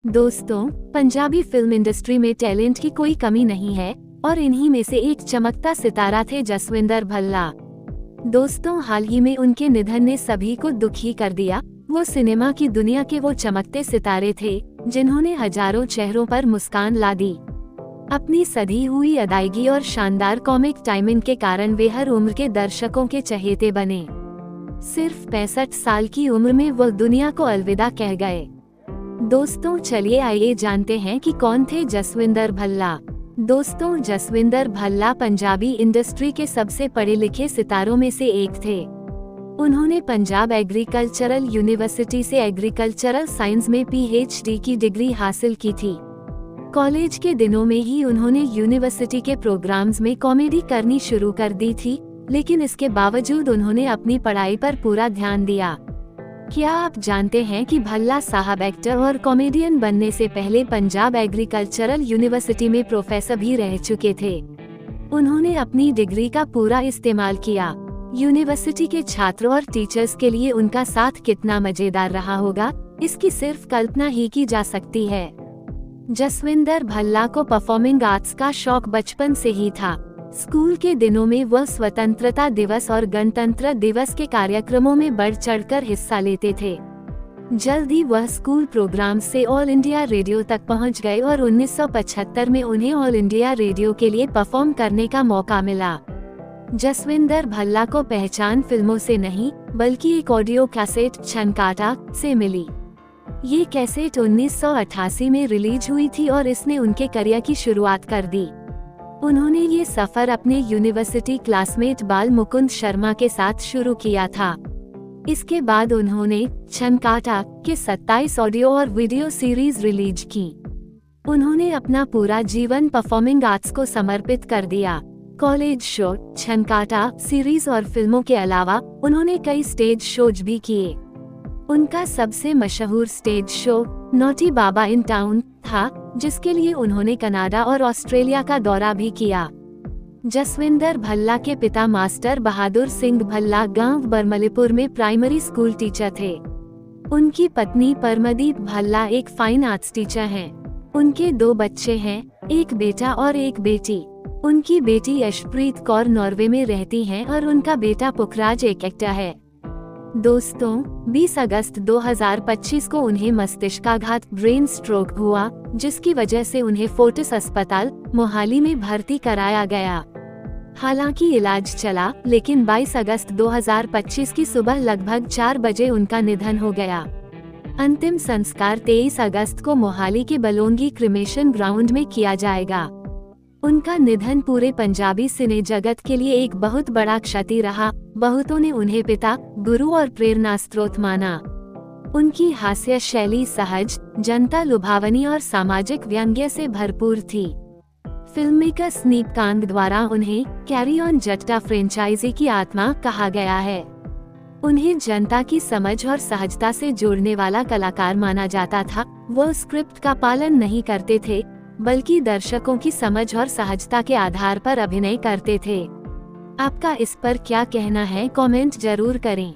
दोस्तों, Punjabi film industry में talent की कोई कमी नहीं है और इन्हीं में से एक चमकता सितारा थे जसविंदर भल्ला। दोस्तों, हाल ही में उनके निधन ने सभी को दुखी कर दिया। वो सिनेमा की दुनिया के वो चमकते सितारे थे जिन्होंने हजारों चेहरों पर मुस्कान ला दी। अपनी सधी हुई अदायगी और शानदार कॉमिक टाइमिंग के कारण वे हर उम्र के दर्शकों के चहेते बने। सिर्फ 65 साल की उम्र में वो दुनिया को अलविदा कह गए। दोस्तों, चलिए आइए जानते हैं कि कौन थे जसविंदर भल्ला। दोस्तों, जसविंदर भल्ला पंजाबी इंडस्ट्री के सबसे पढ़े लिखे सितारों में से एक थे। उन्होंने पंजाब एग्रीकल्चरल यूनिवर्सिटी से एग्रीकल्चरल साइंस में PhD की डिग्री हासिल की थी। कॉलेज के दिनों में ही उन्होंने यूनिवर्सिटी के प्रोग्राम्स में कॉमेडी करनी शुरू कर दी थी, लेकिन इसके बावजूद उन्होंने अपनी पढ़ाई पर पूरा ध्यान दिया। क्या आप जानते हैं कि भल्ला साहब एक्टर और कॉमेडियन बनने से पहले पंजाब एग्रीकल्चरल यूनिवर्सिटी में प्रोफेसर भी रह चुके थे। उन्होंने अपनी डिग्री का पूरा इस्तेमाल किया। यूनिवर्सिटी के छात्रों और टीचर्स के लिए उनका साथ कितना मजेदार रहा होगा, इसकी सिर्फ कल्पना ही की जा सकती है। जसविंदर भल्ला को परफॉर्मिंग आर्ट्स का शौक बचपन से ही था। स्कूल के दिनों में वह स्वतंत्रता दिवस और गणतंत्र दिवस के कार्यक्रमों में बढ़ चढ़कर हिस्सा लेते थे। जल्द ही वह स्कूल प्रोग्राम से ऑल इंडिया रेडियो तक पहुंच गए और 1975 में उन्हें ऑल इंडिया रेडियो के लिए परफॉर्म करने का मौका मिला। जसविंदर भल्ला को पहचान फिल्मों से नहीं, बल्कि एक ऑडियो कैसेट छनकाटा से मिली। ये कैसेट 1988 में रिलीज हुई थी और इसने उनके करियर की शुरुआत कर दी। उन्होंने ये सफर अपने यूनिवर्सिटी क्लासमेट बाल मुकुंद शर्मा के साथ शुरू किया था। इसके बाद उन्होंने छनकाटा के 27 ऑडियो और वीडियो सीरीज रिलीज की। उन्होंने अपना पूरा जीवन परफॉर्मिंग आर्ट्स को समर्पित कर दिया। कॉलेज शो, छनकाटा सीरीज और फिल्मों के अलावा उन्होंने कई स्टेज शोज भी किए। उनका सबसे मशहूर stage show naughty Baba in town था, जिसके लिए उन्होंने कनाडा और ऑस्ट्रेलिया का दौरा भी किया। जसविंदर भल्ला के पिता मास्टर बहादुर सिंह भल्ला गांव बरमलीपुर में प्राइमरी स्कूल टीचर थे। उनकी पत्नी परमदीप भल्ला एक फाइन आर्ट्स टीचर हैं। उनके 2 बच्चे हैं, एक बेटा और एक बेटी। उनकी बेटी यशप्रीत कौर नॉर्वे में रहती हैं और उनका बेटा पुखराज एक एक्टर है। दोस्तों, 20 अगस्त 2025 को उन्हें मस्तिष्काघात ब्रेन स्ट्रोक हुआ, जिसकी वजह से उन्हें फोर्टिस अस्पताल मोहाली में भर्ती कराया गया। हालांकि इलाज चला, लेकिन 22 अगस्त 2025 की सुबह लगभग 4 बजे उनका निधन हो गया। अंतिम संस्कार 23 अगस्त को मोहाली के बलोंगी क्रिमेशन ग्राउंड में किया जाएगा। उनका निधन पूरे पंजाबी सिने जगत के लिए एक बहुत बड़ा क्षति रहा। बहुतों ने उन्हें पिता, गुरु और प्रेरणा स्रोत माना। उनकी हास्य शैली सहज, जनता लुभावनी और सामाजिक व्यंग्य से भरपूर थी। फिल्ममेकर स्नीप कांग द्वारा उन्हें कैरी ऑन जट्टा फ्रेंचाइजी की आत्मा कहा गया है। उन्हें जनता की समझ और सहजता से जोड़ने वाला कलाकार माना जाता था। वो स्क्रिप्ट का पालन नहीं करते थे, बल्कि दर्शकों की समझ और सहजता के आधार पर अभिनय करते थे। आपका इस पर क्या कहना है, कमेंट जरूर करें।